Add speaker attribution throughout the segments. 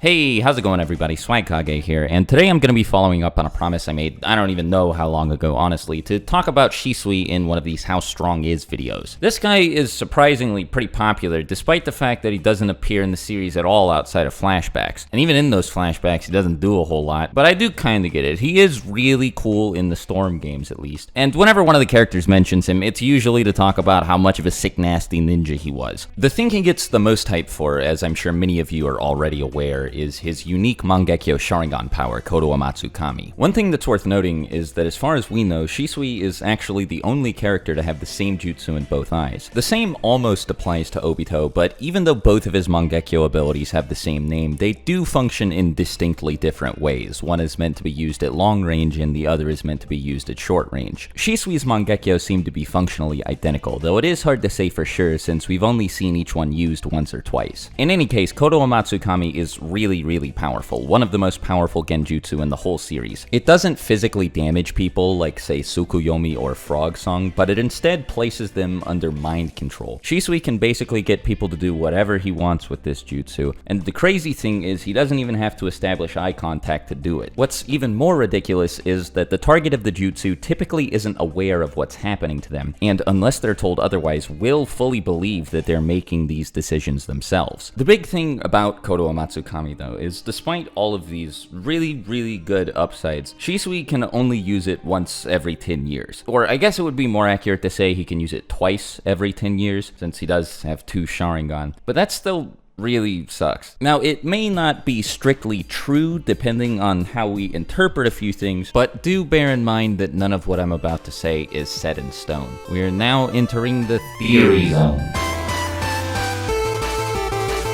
Speaker 1: Hey, how's it going everybody? Swagkage here, and today I'm going to be following up on a promise I made, I don't even know how long ago honestly, to talk about Shisui in one of these How Strong Is videos. This guy is surprisingly pretty popular, despite the fact that he doesn't appear in the series at all outside of flashbacks. And even in those flashbacks, he doesn't do a whole lot, but I do kinda get it. He is really cool in the Storm games at least. And whenever one of the characters mentions him, it's usually to talk about how much of a sick nasty ninja he was. The thing he gets the most hype for, as I'm sure many of you are already aware, is his unique Mangekyo Sharingan power, Kotoamatsukami. One thing that's worth noting is that as far as we know, Shisui is actually the only character to have the same jutsu in both eyes. The same almost applies to Obito, but even though both of his Mangekyo abilities have the same name, they do function in distinctly different ways. One is meant to be used at long range and the other is meant to be used at short range. Shisui's Mangekyo seem to be functionally identical, though it is hard to say for sure since we've only seen each one used once or twice. In any case, Kotoamatsukami is really powerful, one of the most powerful genjutsu in the whole series. It doesn't physically damage people like say Tsukuyomi or Frog Song, but it instead places them under mind control. Shisui can basically get people to do whatever he wants with this jutsu, and the crazy thing is he doesn't even have to establish eye contact to do it. What's even more ridiculous is that the target of the jutsu typically isn't aware of what's happening to them, and unless they're told otherwise, will fully believe that they're making these decisions themselves. The big thing about Kotoamatsukami though is despite all of these really good upsides, Shisui can only use it once every 10 years. Or I guess it would be more accurate to say he can use it twice every 10 years, since he does have 2 Sharingan. But that still really sucks. Now, it may not be strictly true depending on how we interpret a few things, but do bear in mind that none of what I'm about to say is set in stone. We are now entering the theory zone.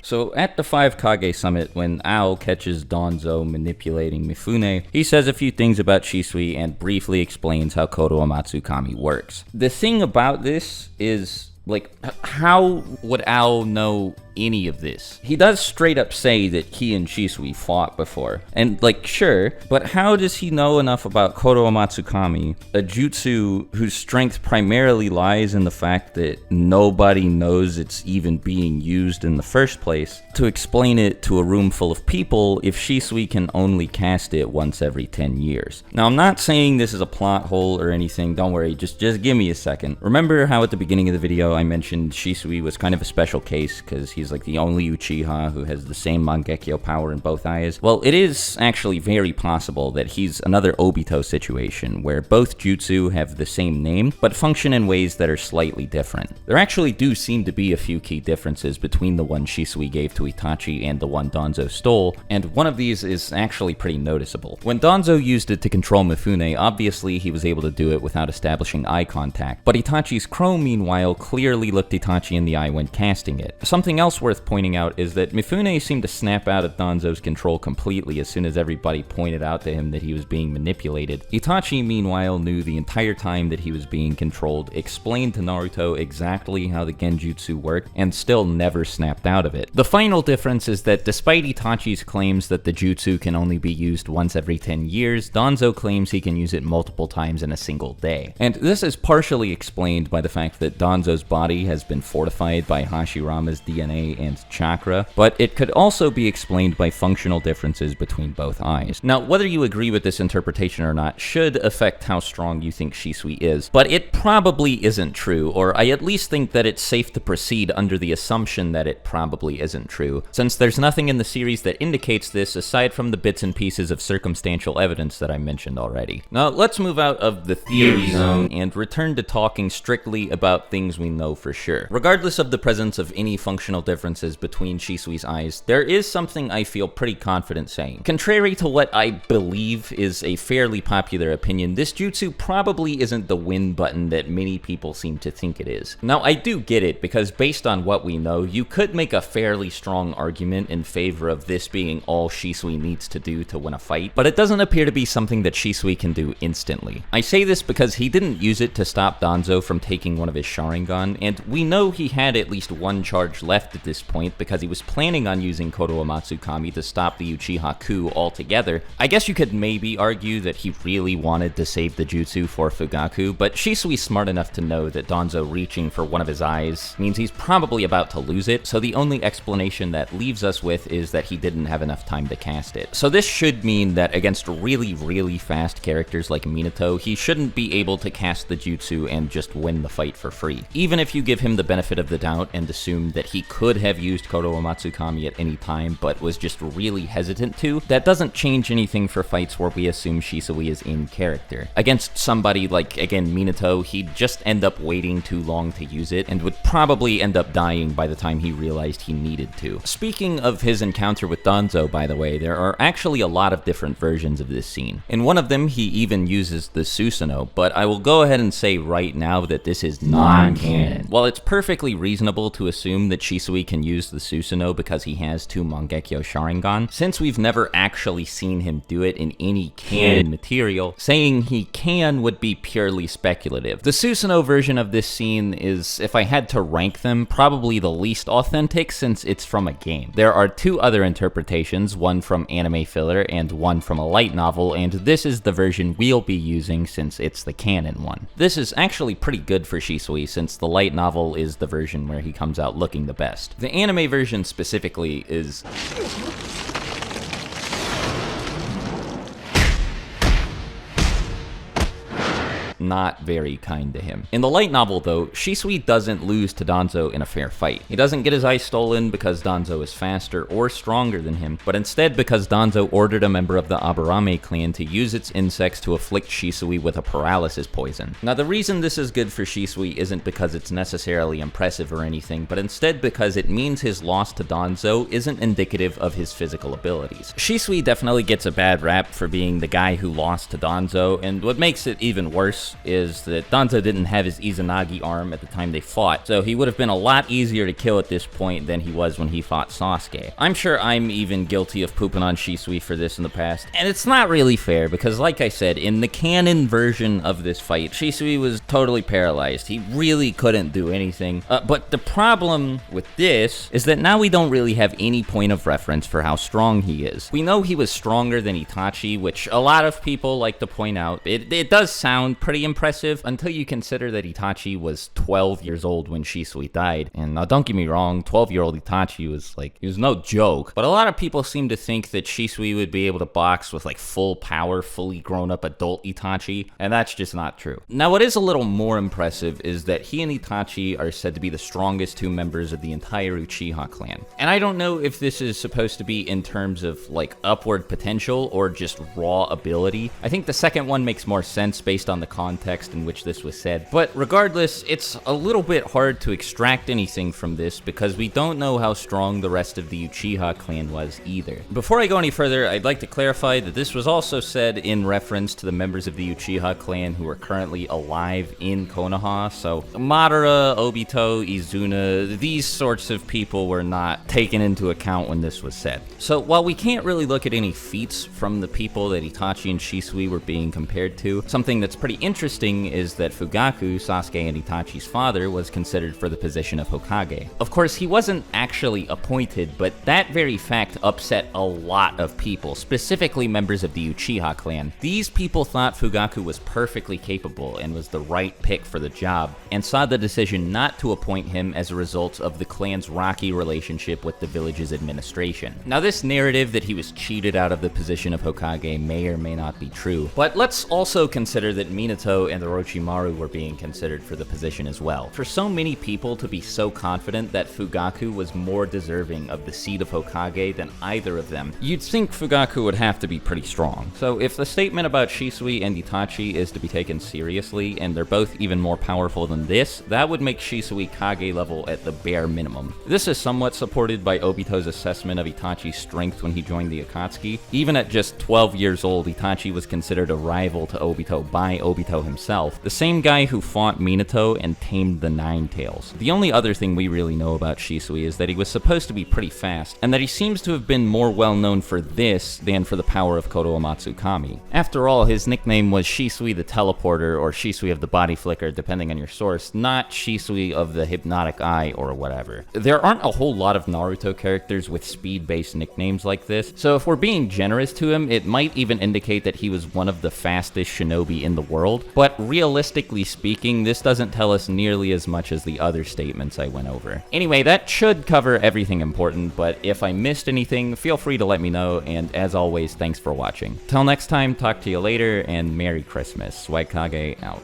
Speaker 1: So at the Swagkage summit, when Ao catches Danzo manipulating Mifune, he says a few things about Shisui and briefly explains how Kotoamatsukami works. The thing about this is, like, how would Ao know any of this? He does straight up say that he and Shisui fought before, and like, sure, but how does he know enough about Kotoamatsukami, a jutsu whose strength primarily lies in the fact that nobody knows it's even being used in the first place, to explain it to a room full of people if Shisui can only cast it once every 10 years? Now, I'm not saying this is a plot hole or anything, don't worry, just give me a second. Remember how at the beginning of the video I mentioned Shisui was kind of a special case because he's like the only Uchiha who has the same Mangekyo power in both eyes? Well, it is actually very possible that he's another Obito situation, where both jutsu have the same name, but function in ways that are slightly different. There actually do seem to be a few key differences between the one Shisui gave to Itachi and the one Danzo stole, and one of these is actually pretty noticeable. When Danzo used it to control Mifune, obviously he was able to do it without establishing eye contact, but Itachi's Chrome, meanwhile, clearly looked Itachi in the eye when casting it. Something else worth pointing out is that Mifune seemed to snap out of Danzo's control completely as soon as everybody pointed out to him that he was being manipulated. Itachi, meanwhile, knew the entire time that he was being controlled, explained to Naruto exactly how the genjutsu worked, and still never snapped out of it. The final difference is that despite Itachi's claims that the jutsu can only be used once every 10 years, Danzo claims he can use it multiple times in a single day. And this is partially explained by the fact that Danzo's body has been fortified by Hashirama's DNA and chakra, but it could also be explained by functional differences between both eyes. Now, whether you agree with this interpretation or not should affect how strong you think Shisui is, but it probably isn't true, or I at least think that it's safe to proceed under the assumption that it probably isn't true, since there's nothing in the series that indicates this aside from the bits and pieces of circumstantial evidence that I mentioned already. Now, let's move out of the theory zone and return to talking strictly about things we know for sure. Regardless of the presence of any functional differences between Shisui's eyes, there is something I feel pretty confident saying. Contrary to what I believe is a fairly popular opinion, this jutsu probably isn't the win button that many people seem to think it is. Now, I do get it, because based on what we know, you could make a fairly strong argument in favor of this being all Shisui needs to do to win a fight, but it doesn't appear to be something that Shisui can do instantly. I say this because he didn't use it to stop Danzo from taking one of his Sharingan, Sharingan, and we know he had at least one charge left at this point because he was planning on using Kotoamatsukami to stop the Uchiha coup altogether. I guess you could maybe argue that he really wanted to save the jutsu for Fugaku, but Shisui's smart enough to know that Danzo reaching for one of his eyes means he's probably about to lose it, so the only explanation that leaves us with is that he didn't have enough time to cast it. So this should mean that against really fast characters like Minato, he shouldn't be able to cast the jutsu and just win the fight for free. Even if you give him the benefit of the doubt and assume that he could have used Kotoamatsukami at any time but was just really hesitant to, that doesn't change anything for fights where we assume Shisui is in character. Against somebody like, again, Minato, he'd just end up waiting too long to use it and would probably end up dying by the time he realized he needed to. Speaking of his encounter with Danzo, by the way, there are actually a lot of different versions of this scene. In one of them, he even uses the Susanoo, but I will go ahead and say right now that this is non-canon. While it's perfectly reasonable to assume that Shisui can use the Susanoo because he has 2 Mangekyo Sharingan, since we've never actually seen him do it in any canon material, saying he can would be purely speculative. The Susanoo version of this scene is, if I had to rank them, probably the least authentic since it's from a game. There are 2 other interpretations, one from anime filler and one from a light novel, and this is the version we'll be using since it's the canon one. This is actually pretty good for Shisui since the light novel is the version where he comes out looking the best. The anime version specifically is not very kind to him. In the light novel, though, Shisui doesn't lose to Danzo in a fair fight. He doesn't get his eye stolen because Danzo is faster or stronger than him, but instead because Danzo ordered a member of the Aburame clan to use its insects to afflict Shisui with a paralysis poison. Now, the reason this is good for Shisui isn't because it's necessarily impressive or anything, but instead because it means his loss to Danzo isn't indicative of his physical abilities. Shisui definitely gets a bad rap for being the guy who lost to Danzo, and what makes it even worse is that Danzo didn't have his Izanagi arm at the time they fought, so he would have been a lot easier to kill at this point than he was when he fought Sasuke. I'm sure I'm even guilty of pooping on Shisui for this in the past, and it's not really fair because, like I said, in the canon version of this fight, Shisui was totally paralyzed. He really couldn't do anything, but the problem with this is that now we don't really have any point of reference for how strong he is. We know he was stronger than Itachi, which a lot of people like to point out. It does sound pretty impressive until you consider that Itachi was 12 years old when Shisui died. And now don't get me wrong, 12-year-old Itachi was he was no joke. But a lot of people seem to think that Shisui would be able to box with full power, fully grown up adult Itachi, and that's just not true. Now what is a little more impressive is that he and Itachi are said to be the strongest 2 members of the entire Uchiha clan. And I don't know if this is supposed to be in terms of upward potential or just raw ability. I think the second one makes more sense based on the context in which this was said, but regardless, it's a little bit hard to extract anything from this because we don't know how strong the rest of the Uchiha clan was either. Before I go any further, I'd like to clarify that this was also said in reference to the members of the Uchiha clan who are currently alive in Konoha, so Madara, Obito, Izuna, these sorts of people were not taken into account when this was said. So while we can't really look at any feats from the people that Itachi and Shisui were being compared to, something that's pretty interesting is that Fugaku, Sasuke and Itachi's father, was considered for the position of Hokage. Of course, he wasn't actually appointed, but that very fact upset a lot of people, specifically members of the Uchiha clan. These people thought Fugaku was perfectly capable and was the right pick for the job, and saw the decision not to appoint him as a result of the clan's rocky relationship with the village's administration. Now, this narrative that he was cheated out of the position of Hokage may or may not be true, but let's also consider that Minato and Orochimaru were being considered for the position as well. For so many people to be so confident that Fugaku was more deserving of the seat of Hokage than either of them, you'd think Fugaku would have to be pretty strong. So if the statement about Shisui and Itachi is to be taken seriously, and they're both even more powerful than this, that would make Shisui Kage level at the bare minimum. This is somewhat supported by Obito's assessment of Itachi's strength when he joined the Akatsuki. Even at just 12 years old, Itachi was considered a rival to Obito by Obito Minato himself, the same guy who fought Minato and tamed the Nine Tails. The only other thing we really know about Shisui is that he was supposed to be pretty fast, and that he seems to have been more well known for this than for the power of Kotoamatsukami. After all, his nickname was Shisui the Teleporter, or Shisui of the Body Flicker, depending on your source, not Shisui of the Hypnotic Eye or whatever. There aren't a whole lot of Naruto characters with speed-based nicknames like this, so if we're being generous to him, it might even indicate that he was one of the fastest shinobi in the world, but realistically speaking, this doesn't tell us nearly as much as the other statements I went over. Anyway, that should cover everything important, but if I missed anything, feel free to let me know, and as always, thanks for watching. Till next time, talk to you later, and Merry Christmas. Swagkage out.